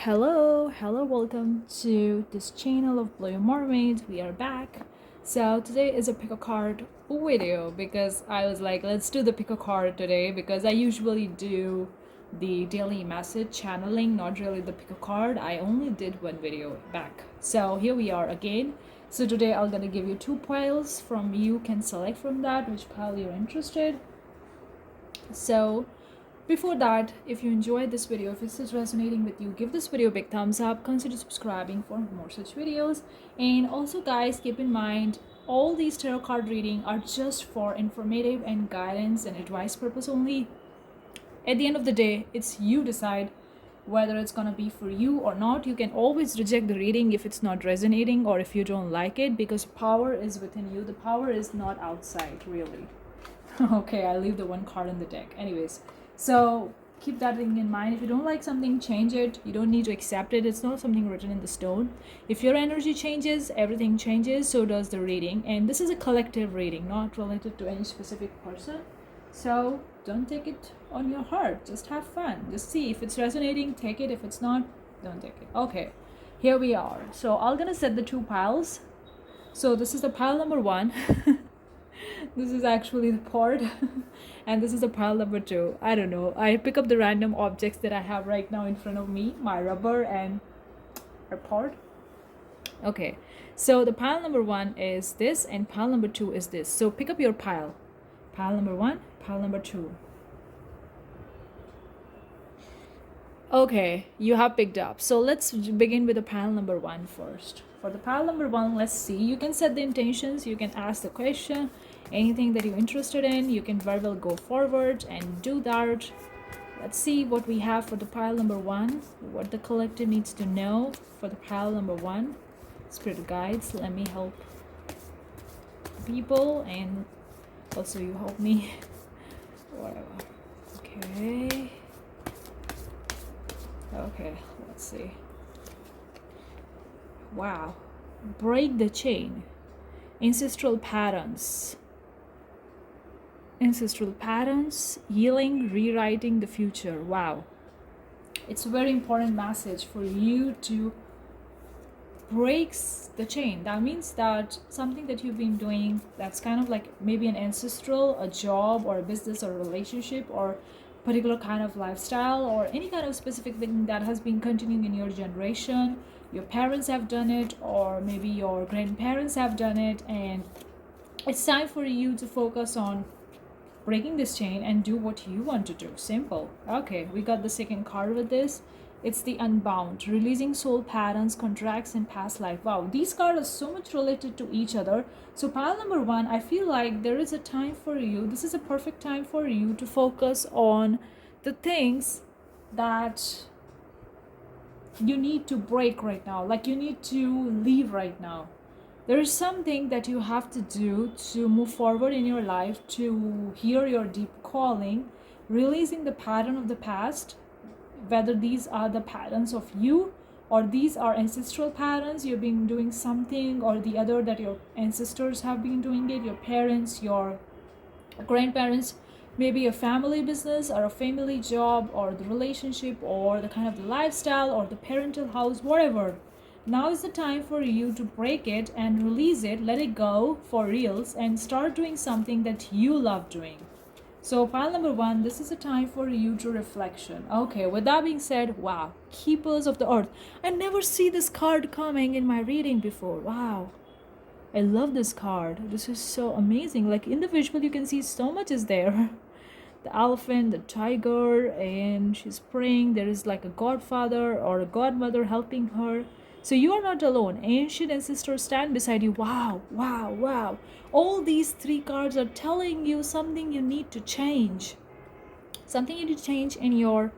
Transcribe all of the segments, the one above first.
Hello, welcome to this channel of Blue Mermaids. We are back. So today is a pick a card video because I was like, let's do the pick a card today because I usually do the daily message channeling, not really the pick a card. I only did one video back. So here we are again. So today I'm gonna give you two piles from you can select from that which pile you're interested. So before that, if you enjoyed this video, if this is resonating with you, give this video a big thumbs up, consider subscribing for more such videos. And also guys, keep in mind, all these tarot card reading are just for informative and guidance and advice purpose only. At the end of the day, it's you decide whether it's gonna be for you or not. You can always reject the reading if it's not resonating or if you don't like it, because power is within you. The power is not outside, really. Okay, I leave the one card in the deck. Anyways, so keep that thing in mind. If you don't like something, change it. You don't need to accept it. It's not something written in the stone. If your energy changes, everything changes. So does the reading. And this is a collective reading, not related to any specific person. So don't take it on your heart. Just have fun. Just see if it's resonating, take it. If it's not, don't take it. Okay, here we are. So I'm gonna set the two piles. So this is the pile number one. This is actually the pot and this is the pile number two. I don't know, I pick up the random objects that I have right now in front of me, my rubber and our pot. Okay, so the pile number one is this and pile number two is this. So pick up your pile number one, pile number two. Okay, you have picked up. So let's begin with the pile number one first. For the pile number one, let's see. You can set the intentions, you can ask the question, anything that you're interested in, you can very well go forward and do that. Let's see what we have for the pile number one, what the collective needs to know for the pile number one. Spirit guides, let me help people and also you help me. Whatever. Okay, let's see. Wow, break the chain. Ancestral patterns, healing, rewriting the future. Wow, it's a very important message for you to break the chain. That means that something that you've been doing that's kind of like maybe an ancestral, a job or a business or a relationship or particular kind of lifestyle or any kind of specific thing that has been continuing in your generation. Your parents have done it or maybe your grandparents have done it, and it's time for you to focus on breaking this chain and do what you want to do. Simple. Okay, we got the second card with this. It's the Unbound, releasing soul patterns, contracts, and past life. Wow, these cards are so much related to each other. So pile number one, I feel like there is a time for you. This is a perfect time for you to focus on the things that you need to break right now, like you need to leave right now. There is something that you have to do to move forward in your life, to hear your deep calling, releasing the pattern of the past, whether these are the patterns of you or these are ancestral patterns. You've been doing something or the other that your ancestors have been doing it, your parents, your grandparents, maybe a family business or a family job or the relationship or the kind of the lifestyle or the parental house, whatever. Now is the time for you to break it and release it, let it go for reals and start doing something that you love doing. So pile number one, this is a time for you to reflection. Okay, with that being said, wow, keepers of the earth. I never see this card coming in my reading before. Wow, I love this card. This is so amazing. Like in the visual, you can see so much is there. The elephant, the tiger, and she's praying. There is like a godfather or a godmother helping her. So you are not alone. Ancient ancestors stand beside you. Wow, wow, wow. All these three cards are telling you something you need to change. Something you need to change in your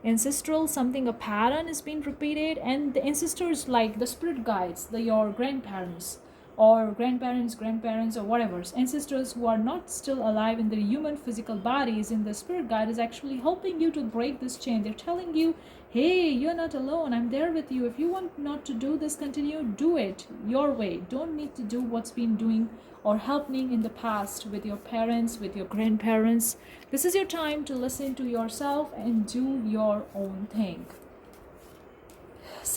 ancestral, something, a pattern is being repeated, and the ancestors like the spirit guides, your grandparents or grandparents or whatever, ancestors who are not still alive in their human physical bodies, in the spirit guide is actually helping you to break this chain. They're telling you, hey, you're not alone, I'm there with you. If you want not to do this, continue, do it your way. Don't need to do what's been doing or helping in the past with your parents, with your grandparents. This is your time to listen to yourself and do your own thing.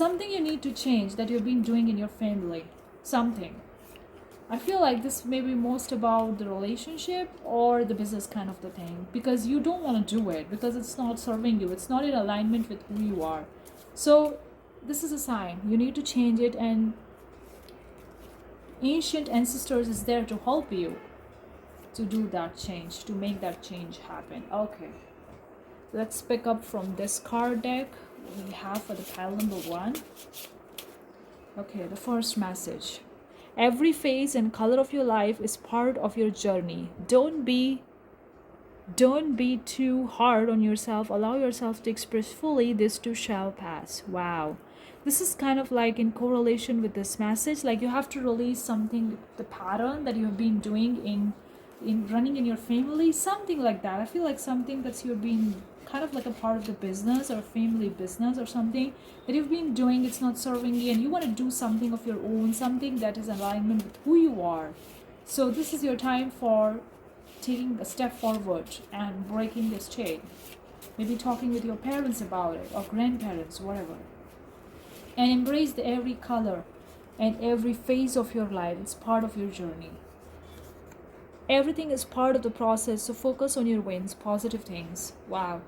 something you need to change that you've been doing in your family. Something. I feel like this may be most about the relationship or the business kind of the thing, because you don't want to do it because it's not serving you. It's not in alignment with who you are. So this is a sign. You need to change it, and ancient ancestors is there to help you to do that change, to make that change happen. Okay. Let's pick up from this card deck we have for the pile number 1. Okay, the first message. Every phase and color of your life is part of your journey. Don't be too hard on yourself. Allow yourself to express fully. This too shall pass. Wow. This is kind of like in correlation with this message. Like you have to release something, the pattern that you have been doing in running in your family, something like that. I feel like something that's you're being kind of like a part of the business or family business or something that you've been doing, it's not serving you, and you want to do something of your own, something that is in alignment with who you are. So this is your time for taking a step forward and breaking this chain. Maybe talking with your parents about it, or grandparents, whatever. And embrace every color and every phase of your life. It's part of your journey. Everything is part of the process, so focus on your wins, positive things. Wow.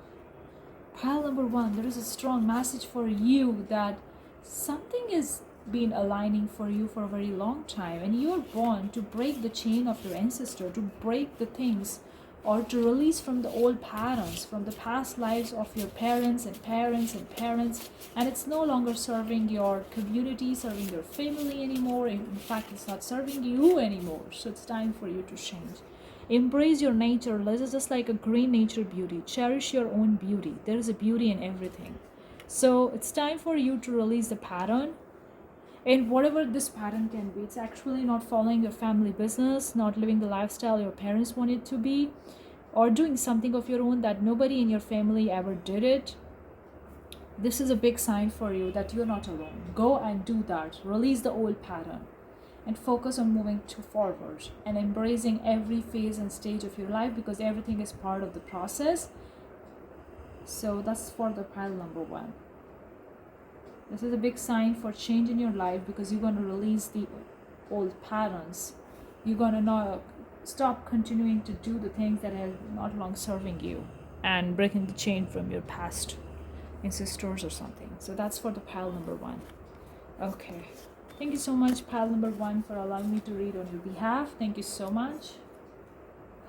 Pile number 1, there is a strong message for you that something is been aligning for you for a very long time, and you're born to break the chain of your ancestor, to break the things, or to release from the old patterns, from the past lives of your parents and parents and parents, and it's no longer serving your community, serving your family anymore. In fact, it's not serving you anymore. So it's time for you to change. Embrace your nature. This is just like a green nature beauty. Cherish your own beauty. There is a beauty in everything. So it's time for you to release the pattern. And whatever this pattern can be, it's actually not following your family business, not living the lifestyle your parents want it to be, or doing something of your own that nobody in your family ever did it. This is a big sign for you that you're not alone. Go and do that. Release the old pattern and focus on moving forward and embracing every phase and stage of your life, because everything is part of the process. So that's for the pile number 1. This is a big sign for change in your life, because you're going to release the old patterns. You're going to not stop continuing to do the things that are not long serving you, and breaking the chain from your past ancestors or something. So that's for the pile number 1. Okay. Thank you so much, pile number 1, for allowing me to read on your behalf. Thank you so much.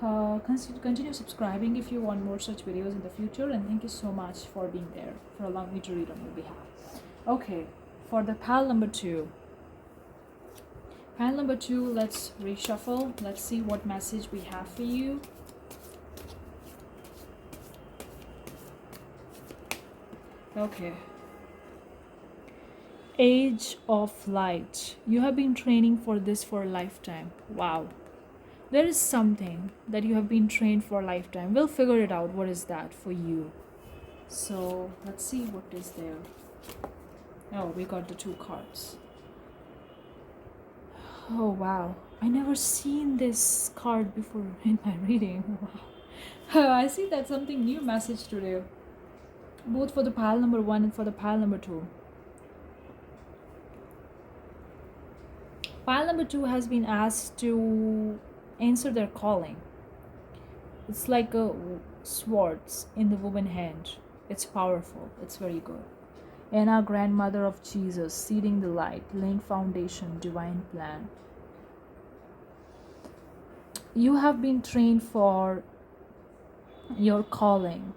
Continue subscribing if you want more such videos in the future, and thank you so much for being there, for allowing me to read on your behalf. Okay, for the pile number 2. Pile number 2, let's reshuffle. Let's see what message we have for you. Okay. Age of Light. You have been training for this for a lifetime. Wow. There is something that you have been trained for a lifetime. We'll figure it out. What is that for you? So let's see what is there. Oh, we got the 2 cards. Oh, wow. I never seen this card before in my reading. Wow. I see that something new message today. Both for the pile number 1 and for the pile number 2. Pile number 2 has been asked to answer their calling. It's like a swords in the woman's hand. It's powerful. It's very good. Anna, grandmother of Jesus, seeding the light, laying foundation, divine plan. You have been trained for your calling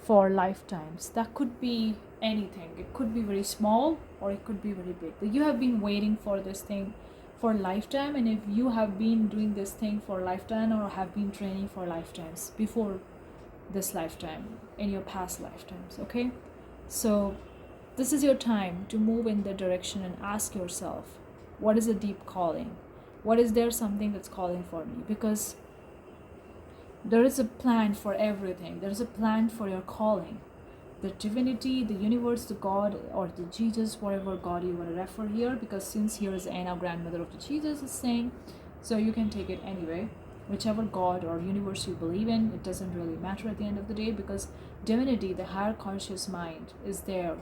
for lifetimes. That could be anything. It could be very small or it could be very big. You have been waiting for this thing for a lifetime, and if you have been doing this thing for a lifetime or have been training for lifetimes before this lifetime, in your past lifetimes, okay? So this is your time to move in the direction and ask yourself, what is a deep calling? What is there something that's calling for me? Because there is a plan for everything. There is a plan for your calling. The divinity, the universe, the God, or the Jesus, whatever God you want to refer here, because since here is Anna, grandmother of the Jesus, is saying, so you can take it anyway. Whichever God or universe you believe in, it doesn't really matter at the end of the day, because divinity, the higher conscious mind, is there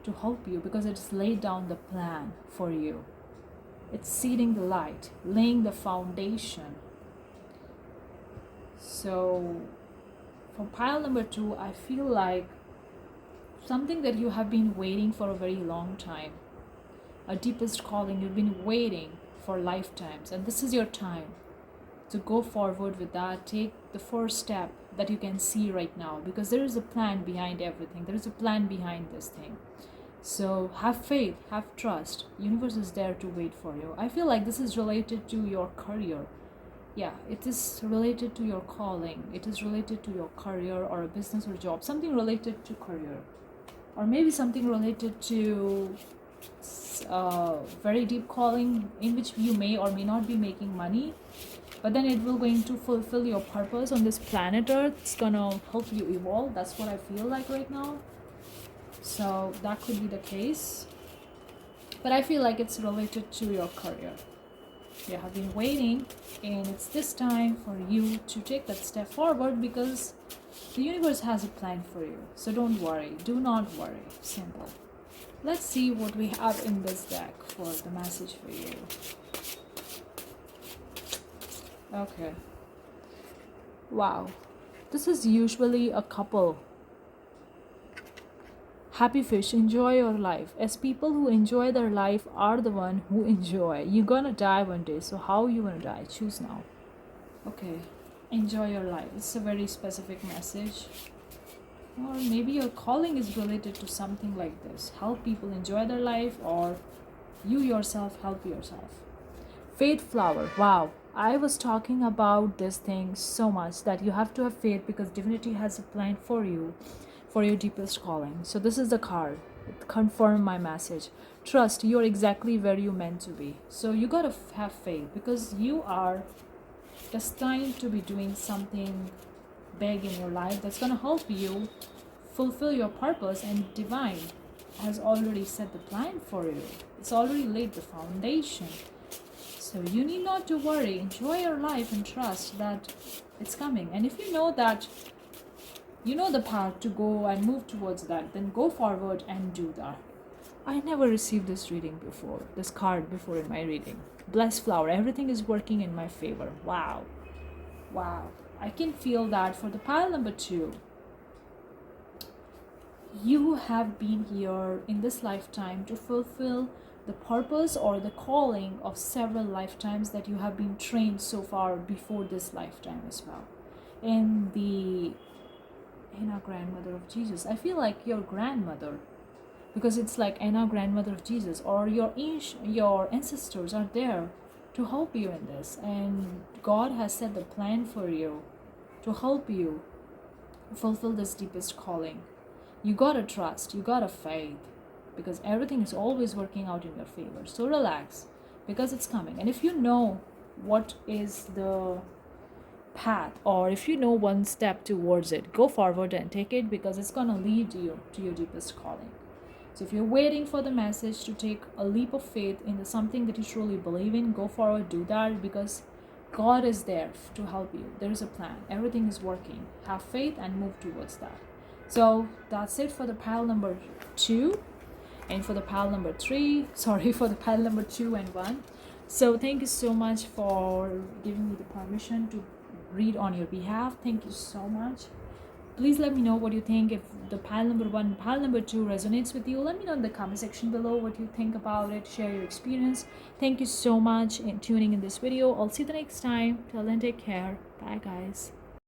to help you because it's laid down the plan for you. It's seeding the light, laying the foundation. So for pile number 2, I feel like something that you have been waiting for a very long time, a deepest calling you've been waiting for lifetimes, and this is your time to go forward with that. Take the first step that you can see right now, because there is a plan behind everything. There is a plan behind this thing. So have faith, have trust. Universe is there to wait for you. I feel like this is related to your career. Yeah, it is related to your calling. It is related to your career or a business or job. Something related to career. Or maybe something related to very deep calling in which you may or may not be making money, but then it will going to fulfill your purpose on this planet Earth. It's gonna help you evolve. That's what I feel like right now. So that could be the case, but I feel like it's related to your career. You have been waiting, and it's this time for you to take that step forward, because the universe has a plan for you. So don't worry, do not worry. Simple. Let's see what we have in this deck for the message for you. Okay. Wow. This is usually a couple. Happy fish, enjoy your life. As people who enjoy their life are the one who enjoy. You're gonna die one day. So how you gonna die? Choose now. Okay. Enjoy your life. It's a very specific message. Or maybe your calling is related to something like this. Help people enjoy their life, or you yourself help yourself. Faith flower. Wow. I was talking about this thing so much that you have to have faith, because divinity has a plan for you, for your deepest calling. So this is the card. It confirmed my message. Trust, you're exactly where you're meant to be. So you gotta have faith, because you are destined to be doing something big in your life that's gonna help you fulfill your purpose, and divine has already set the plan for you. It's already laid the foundation. So you need not to worry. Enjoy your life and trust that it's coming. And if you know that you know the path to go and move towards that, then go forward and do that. I never received this reading before, this card before in my reading. Blessed flower, everything is working in my favor. Wow. Wow. I can feel that for the pile number 2. You have been here in this lifetime to fulfill the purpose or the calling of several lifetimes that you have been trained so far before this lifetime as well. And the Anna, grandmother of Jesus, I feel like your grandmother, because it's like Anna, grandmother of Jesus, or your ancestors are there to help you in this, and God has set the plan for you to help you fulfill this deepest calling. You gotta trust, you gotta faith, because everything is always working out in your favor. So relax, because it's coming. And if you know what is the path, or if you know one step towards it, go forward and take it, because it's gonna lead you to your deepest calling. So if you're waiting for the message to take a leap of faith into something that you truly believe in, go forward, do that, because God is there to help you. There is a plan. Everything is working. Have faith and move towards that. So that's it for the pile number 2. And for the pile number 3, for the pile number 2 and 1. So thank you so much for giving me the permission to read on your behalf. Thank you so much. Please let me know what you think. If the pile number 1 and pile number 2 resonates with you, let me know in the comment section below what you think about it. Share your experience. Thank you so much for tuning in this video. I'll see you the next time. Till then, take care. Bye guys.